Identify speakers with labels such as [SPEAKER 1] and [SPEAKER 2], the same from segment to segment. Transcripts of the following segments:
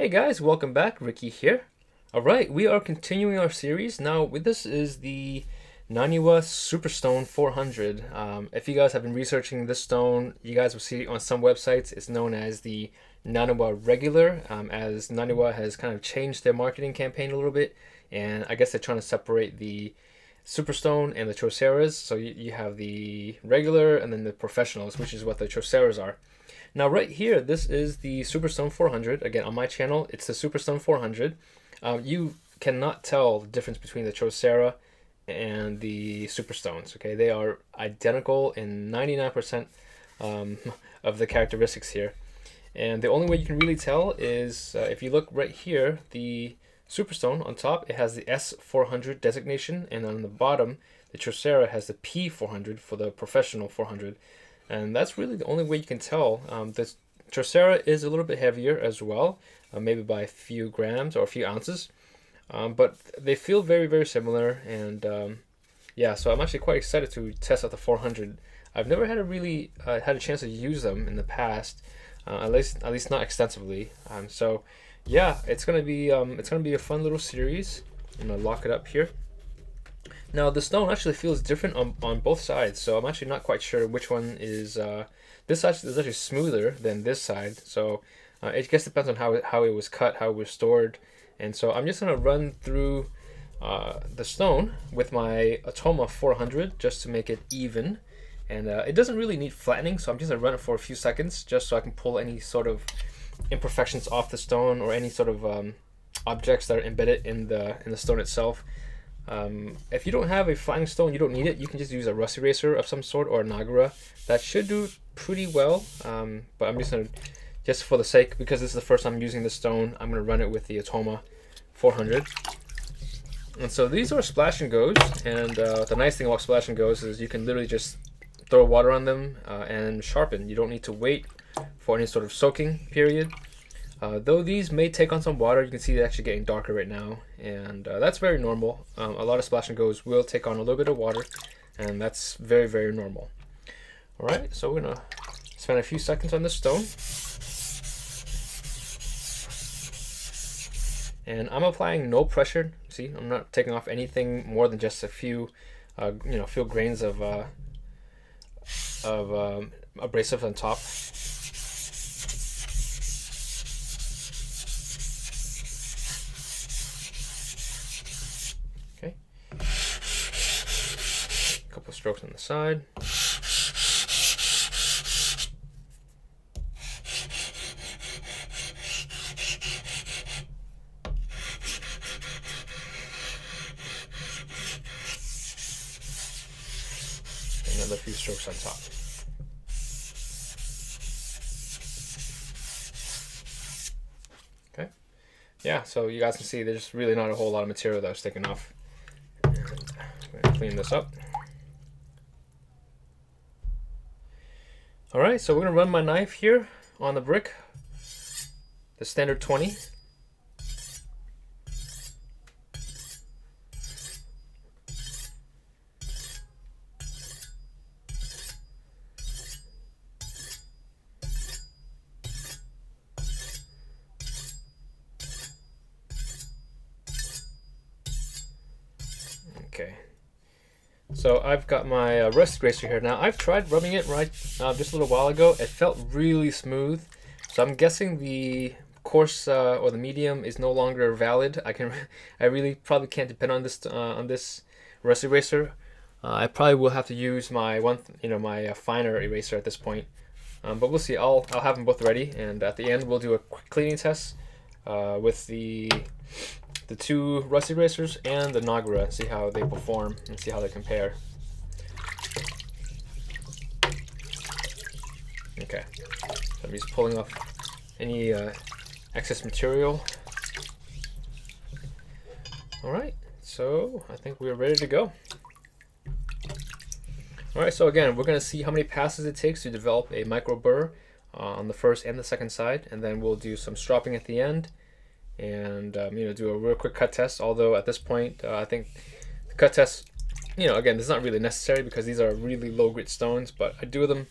[SPEAKER 1] Hey guys, welcome back. Ricky here. All right, we are continuing our series. Now, this is the Naniwa Superstone 400. If you guys have been researching this stone, you guys will see on some websites it's known as the Naniwa Regular, as Naniwa has kind of changed their marketing campaign a little bit, and I guess they're trying to separate the Superstone and the Choceras. So you have the regular and then the professionals, which is what the Choceras are. Now right here, this is the Superstone 400. Again, on my channel, it's the Superstone 400. You cannot tell the difference between the Chocera and the Superstones. Okay, they are identical in 99% of the characteristics here. And the only way you can really tell is if you look right here, the Superstone on top, it has the S400 designation, and on the bottom, the Chocera has the P400 for the professional 400. And that's really the only way you can tell. The Chocera is a little bit heavier as well, maybe by a few grams or a few ounces. But they feel very, very similar. And yeah, so I'm actually quite excited to test out the 400. I've never had had a chance to use them in the past, at least not extensively. So yeah, it's gonna be a fun little series. I'm gonna lock it up here. Now the stone actually feels different on both sides, so I'm actually not quite sure which one is. This side is actually smoother than this side, so it just depends on how it was cut, how it was stored, and so I'm just gonna run through the stone with my Atoma 400 just to make it even, and it doesn't really need flattening, so I'm just gonna run it for a few seconds just so I can pull any sort of imperfections off the stone or any sort of objects that are embedded in the stone itself. If you don't have a flattening stone, you don't need it. You can just use a rust eraser of some sort or a Nagara. That should do pretty well. But I'm just gonna, just for the sake, because this is the first time using this stone, I'm gonna run it with the Atoma 400. And so these are splash and goes, and the nice thing about splash and goes is you can literally just throw water on them and sharpen. You don't need to wait for any sort of soaking period. Though these may take on some water, you can see they're actually getting darker right now, and that's very normal. A lot of splash and goes will take on a little bit of water, and that's very, very normal. All right, so we're gonna spend a few seconds on this stone, and I'm applying no pressure. See, I'm not taking off anything more than just a few, few grains of abrasive on top. Couple strokes on the side. Another few strokes on top. Okay. Yeah, so you guys can see there's really not a whole lot of material that was taken off. And I'm going to clean this up. All right, so we're gonna run my knife here on the brick, the standard 20. Okay. So I've got my rust eraser here. Now I've tried rubbing it just a little while ago. It felt really smooth. So I'm guessing the coarse or the medium is no longer valid. I really probably can't depend on this rust eraser. I probably will have to use my my finer eraser at this point. But we'll see. I'll have them both ready, and at the end we'll do a quick cleaning test with the two rust erasers and the Nagara, and see how they perform and see how they compare. Okay, so I'm just pulling off any excess material. All right, so I think we're ready to go. All right, so again, we're gonna see how many passes it takes to develop a micro burr on the first and the second side, and then we'll do some stropping at the end, and do a real quick cut test. Although at this point I think the cut test, again, it's not really necessary because these are really low grit stones, but I do them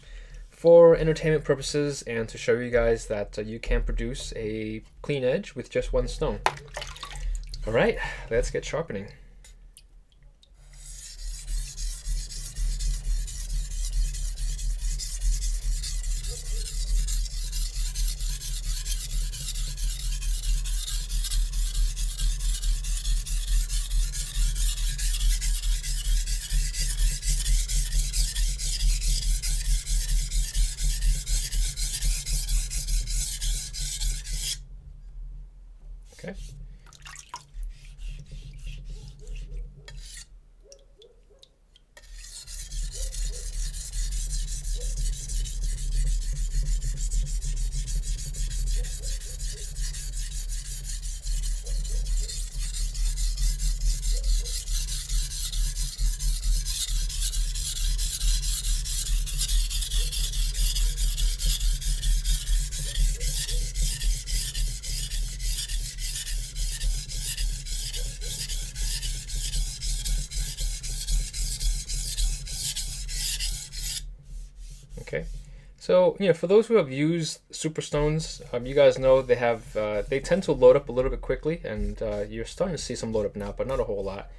[SPEAKER 1] for entertainment purposes and to show you guys that you can produce a clean edge with just one stone. All right, let's get sharpening. Okay. Okay, so for those who have used superstones, you guys know they have they tend to load up a little bit quickly, and you're starting to see some load up now, but not a whole lot.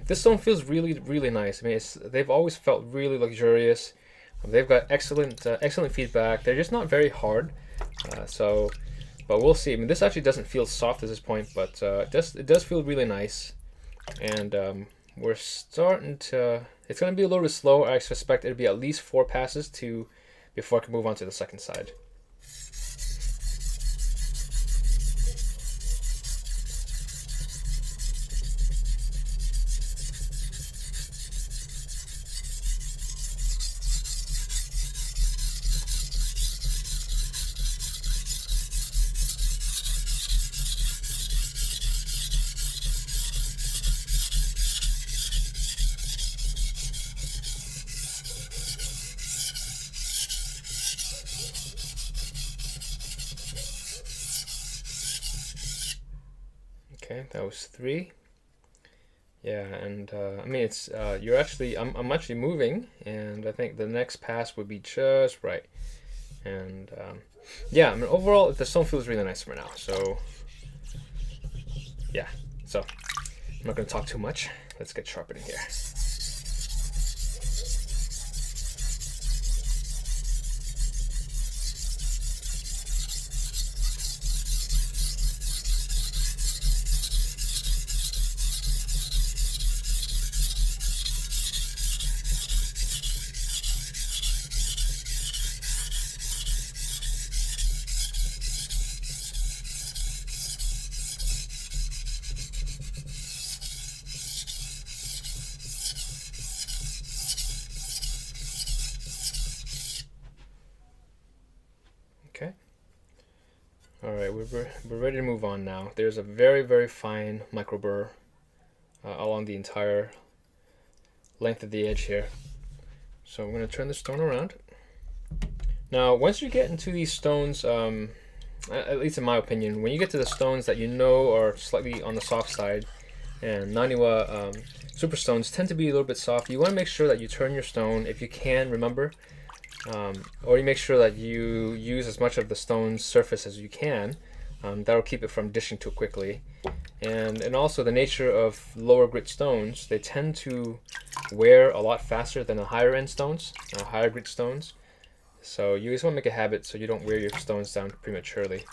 [SPEAKER 1] This stone feels really nice. I mean, they've always felt really luxurious. They've got excellent feedback. They're just not very hard, but we'll see. I mean, this actually doesn't feel soft at this point, but it does feel really nice, and we're starting to. It's going to be a little bit slow. I suspect it'll be at least 4 passes before I can move on to the second side. Okay, that was 3. Yeah, and I mean it's you're actually I'm actually moving, and I think the next pass would be just right. And yeah, I mean overall the stone feels really nice for now. So yeah, so I'm not going to talk too much. Let's get sharpening here. Okay. All right, we're ready to move on now. There's a very fine micro burr along the entire length of the edge here. So I'm going to turn the stone around. Now, once you get into these stones, at least in my opinion, when you get to the stones that you know are slightly on the soft side, and Naniwa superstones tend to be a little bit soft, you want to make sure that you turn your stone, if you can, remember, or you make sure that you use as much of the stone's surface as you can. That'll keep it from dishing too quickly. And also the nature of lower grit stones, they tend to wear a lot faster than the higher end stones, higher grit stones. So you just want to make a habit so you don't wear your stones down prematurely.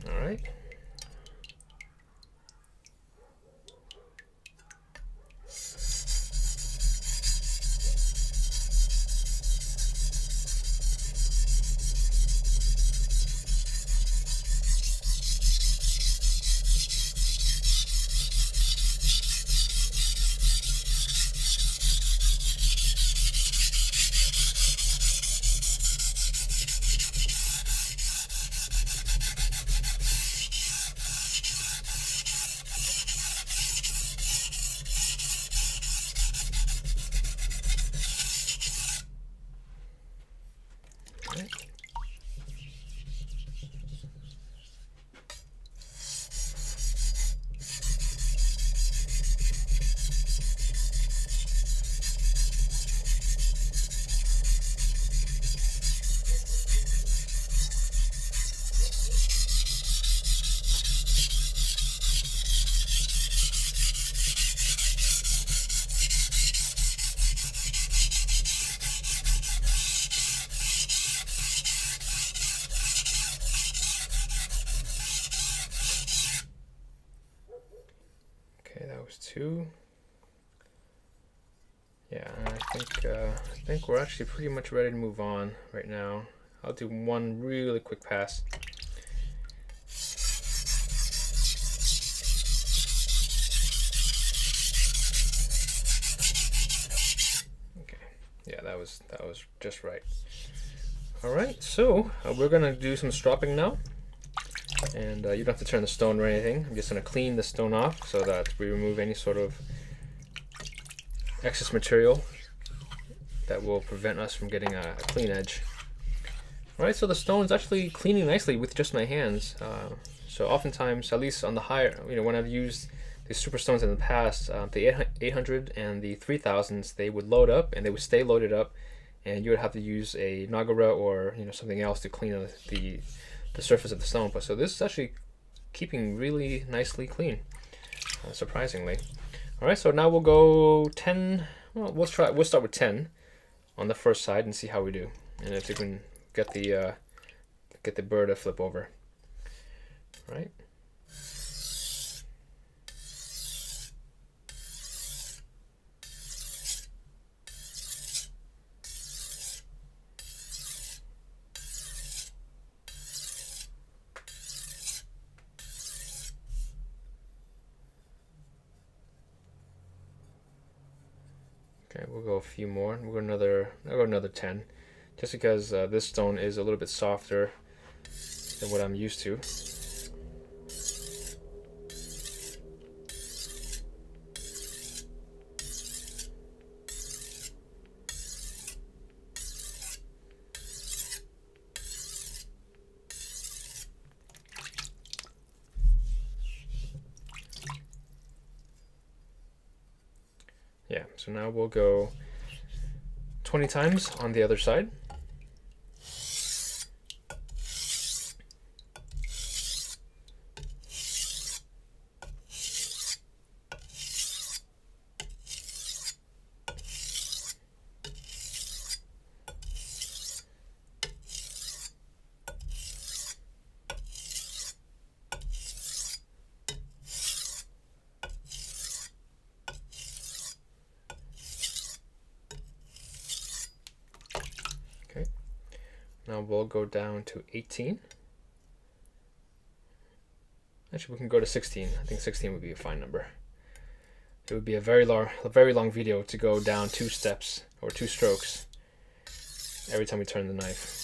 [SPEAKER 1] All right. was 2. Yeah, I think we're actually pretty much ready to move on right now. I'll do one really quick pass. Okay, yeah, that was just right. All right, so we're gonna do some stropping now, and you don't have to turn the stone or anything. I'm just gonna clean the stone off so that we remove any sort of excess material that will prevent us from getting a clean edge. All right, so the stone's actually cleaning nicely with just my hands. So oftentimes, at least on the higher, when I've used these super stones in the past, the 800 and the 3000s, they would load up and they would stay loaded up, and you would have to use a nagara or something else to clean the surface of the stone. But so this is actually keeping really nicely clean, surprisingly. All right, so now we'll go 10. Well, we'll start with 10 on the first side and see how we do, and if you can get the bird to flip over. All right. Okay, we'll go a few more. I'll go another 10, just because this stone is a little bit softer than what I'm used to. Yeah, so now we'll go 20 times on the other side. Okay, now we'll go down to 18. Actually, we can go to 16. I think 16 would be a fine number. It would be a very long video to go down 2 steps or 2 strokes every time we turn the knife.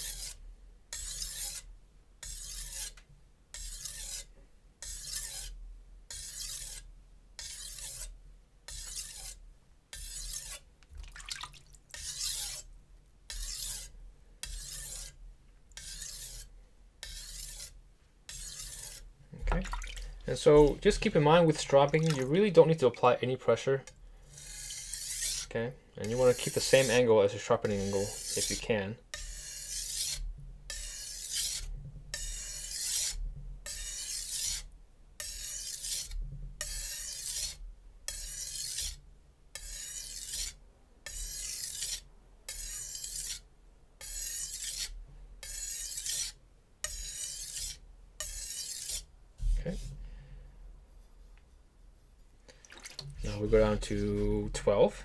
[SPEAKER 1] Okay, and so just keep in mind with stropping, you really don't need to apply any pressure. Okay, and you want to keep the same angle as your sharpening angle if you can. Okay. Now we go down to 12.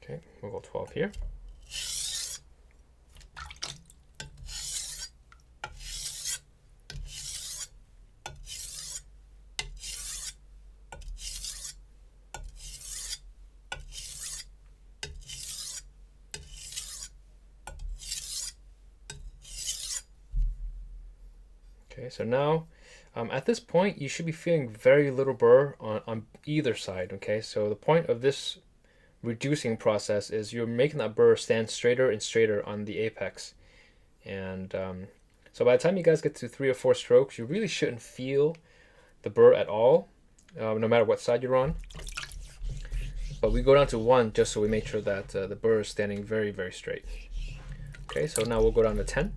[SPEAKER 1] Okay, we'll go 12 here. Okay, so now at this point you should be feeling very little burr on either side. Okay, so the point of this reducing process is you're making that burr stand straighter and straighter on the apex, and so by the time you guys get to 3 or 4 strokes, you really shouldn't feel the burr at all, no matter what side you're on. But we go down to 1 just so we make sure that the burr is standing very, very straight. Okay, so now we'll go down to 10.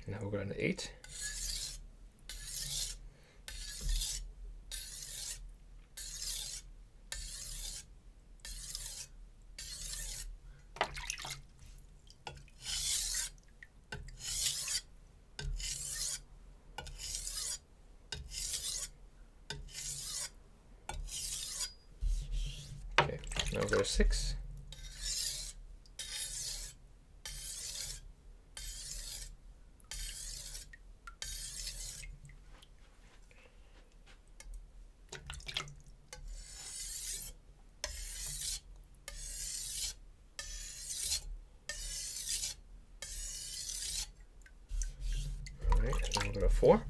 [SPEAKER 1] Now we'll go down to 8. Okay, now we'll go to 6. Alright, now we'll go to 4.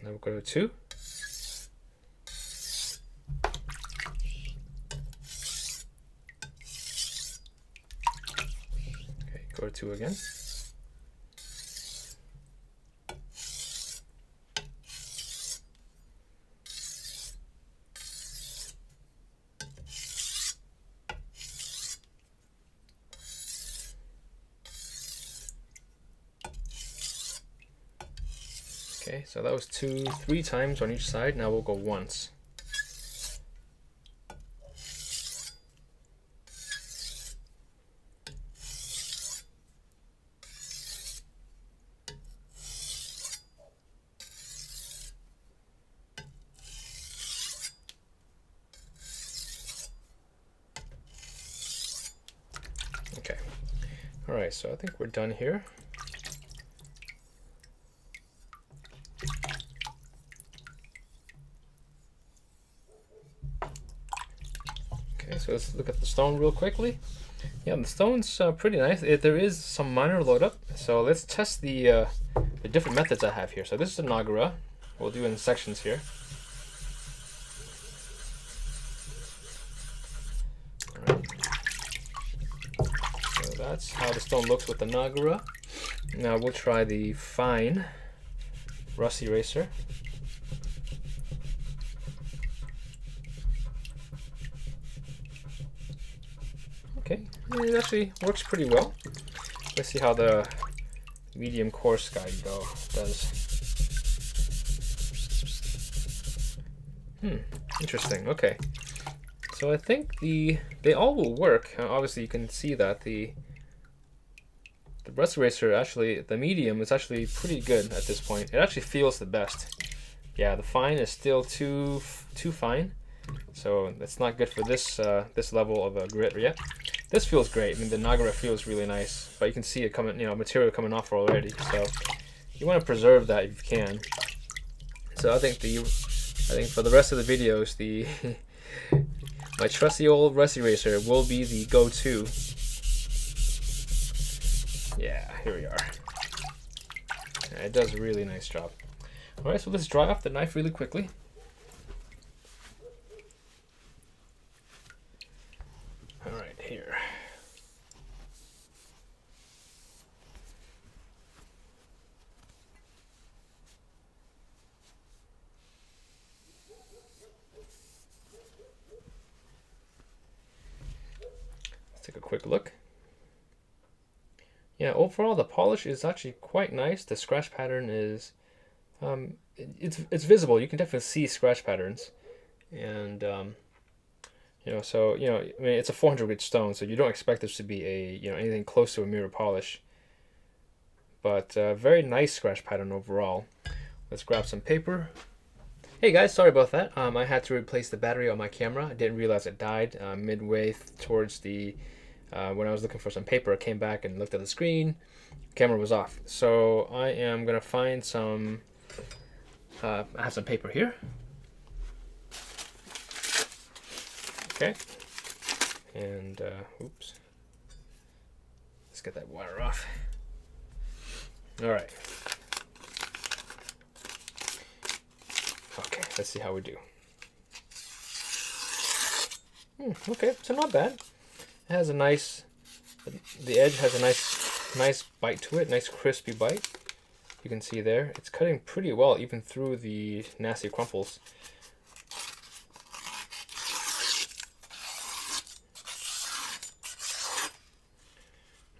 [SPEAKER 1] Now we'll go to 2. Okay, go to 2 again. Okay, so that was 3 times on each side. Now we'll go once. Okay, all right, so I think we're done here. Okay, so let's look at the stone real quickly. Yeah, the stone's pretty nice. There is some minor load up, so let's test the different methods I have here. So this is the Nagara. We'll do it in sections here. All right. So that's how the stone looks with the Nagara. Now we'll try the fine rust eraser. Okay, it actually works pretty well. Let's see how the medium coarse guy does. Interesting. Okay, so I think they all will work. Obviously, you can see that the rust eraser, actually, the medium is actually pretty good at this point. It actually feels the best. Yeah, the fine is still too fine, so it's not good for this this level of a grit yet. This feels great. I mean, the Nagara feels really nice, but you can see it coming, material coming off already. So you want to preserve that if you can. So I think for the rest of the videos, my trusty old rust eraser will be the go-to. Yeah, here we are. Yeah, it does a really nice job. All right, so let's dry off the knife really quickly. All right, here. Let's take a quick look. Yeah, overall the polish is actually quite nice. The scratch pattern is, it's visible. You can definitely see scratch patterns, and so I mean, it's a 400 grit stone, so you don't expect this to be anything close to a mirror polish. But very nice scratch pattern overall. Let's grab some paper. Hey guys, sorry about that. I had to replace the battery on my camera. I didn't realize it died midway towards the. When I was looking for some paper, I came back and looked at the screen. Camera was off. So I am gonna find some. I have some paper here. Okay. And oops. Let's get that wire off. All right. Okay, let's see how we do. Okay, so not bad. It has a nice, the edge has a nice bite to it, nice crispy bite. you can see there, it's cutting pretty well even through the nasty crumples.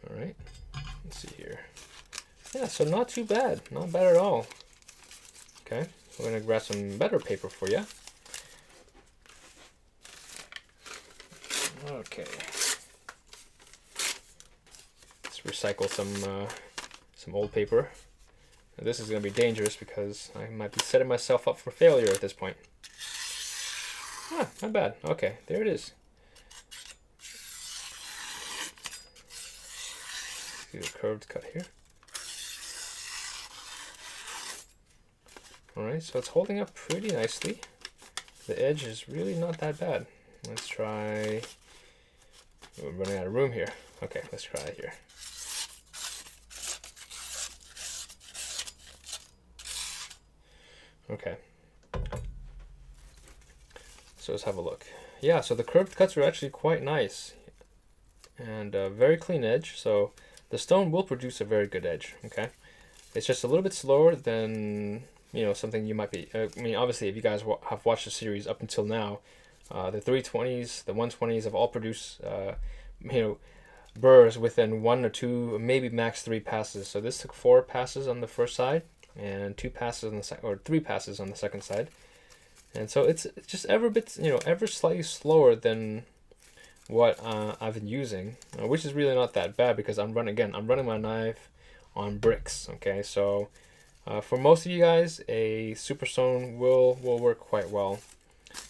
[SPEAKER 1] All right, let's see here. Yeah, so not too bad, not bad at all. Okay, we're gonna grab some better paper for you. Okay, let's recycle some old paper. Now, this is gonna be dangerous because I might be setting myself up for failure at this point. Ah, not bad. Okay, there it is. See the curved cut here. Alright, so it's holding up pretty nicely. The edge is really not that bad. Let's try... We're running out of room here. Okay, let's try it here. Okay. So let's have a look. Yeah, so the curved cuts are actually quite nice. And very clean edge, so the stone will produce a very good edge, okay? It's just a little bit slower than... you know, something you might be, I mean, obviously, if you guys have watched the series up until now, the 320s, the 120s have all produced, you know, burrs within 1 or 2, maybe max 3 passes. So this took 4 passes on the first side and 2 passes on the second, or 3 passes on the second side. And so it's just ever bit, you know, ever slightly slower than what I've been using, which is really not that bad because I'm running my knife on bricks. Okay, so. For most of you guys, a super stone will work quite well.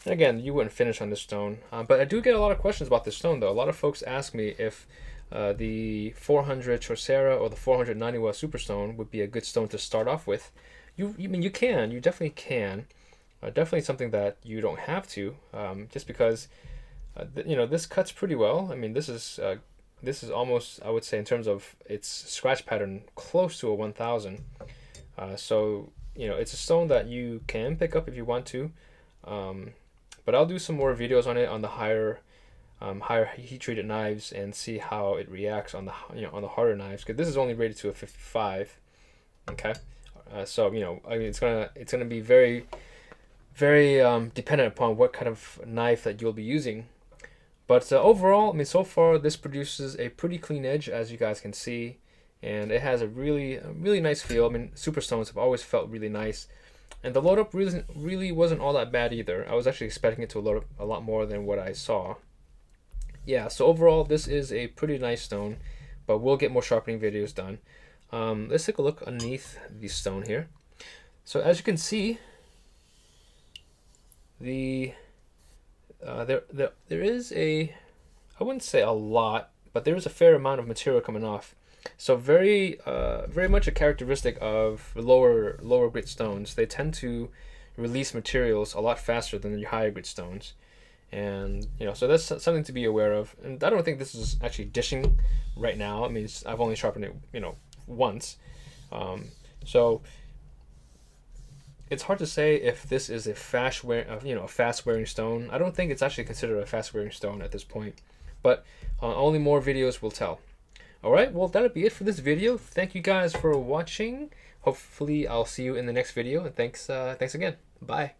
[SPEAKER 1] And again, you wouldn't finish on this stone, but I do get a lot of questions about this stone though. A lot of folks ask me if the 400 Chaucera or the 400 Naniwa Superstone would be a good stone to start off with. You definitely can. Definitely something that you don't have to, just because you know, this cuts pretty well. I mean, this is almost, I would say, in terms of its scratch pattern, close to a 1000. So, you know, it's a stone that you can pick up if you want to, but I'll do some more videos on it on the higher heat treated knives and see how it reacts on the, you know, on the harder knives, because this is only rated to a 55. Okay, so, you know, I mean, it's gonna be very dependent upon what kind of knife that you'll be using. But overall, I mean, so far this produces a pretty clean edge, as you guys can see. And it has a really nice feel. I mean, Superstones have always felt really nice, and the load up really wasn't all that bad either. I was actually expecting it to load up a lot more than what I saw. Yeah, so overall, this is a pretty nice stone, but we'll get more sharpening videos done. Let's take a look underneath the stone here. So as you can see, there is a, I wouldn't say a lot, but there is a fair amount of material coming off. So very much a characteristic of lower grit stones. They tend to release materials a lot faster than your higher grit stones, and you know, so that's something to be aware of. And I don't think this is actually dishing right now. I mean, I've only sharpened it, you know, once, so it's hard to say if this is a fast wearing stone. I don't think it's actually considered a fast wearing stone at this point, but only more videos will tell. Alright, well, that'll be it for this video. Thank you guys for watching. Hopefully I'll see you in the next video, and thanks again. Bye.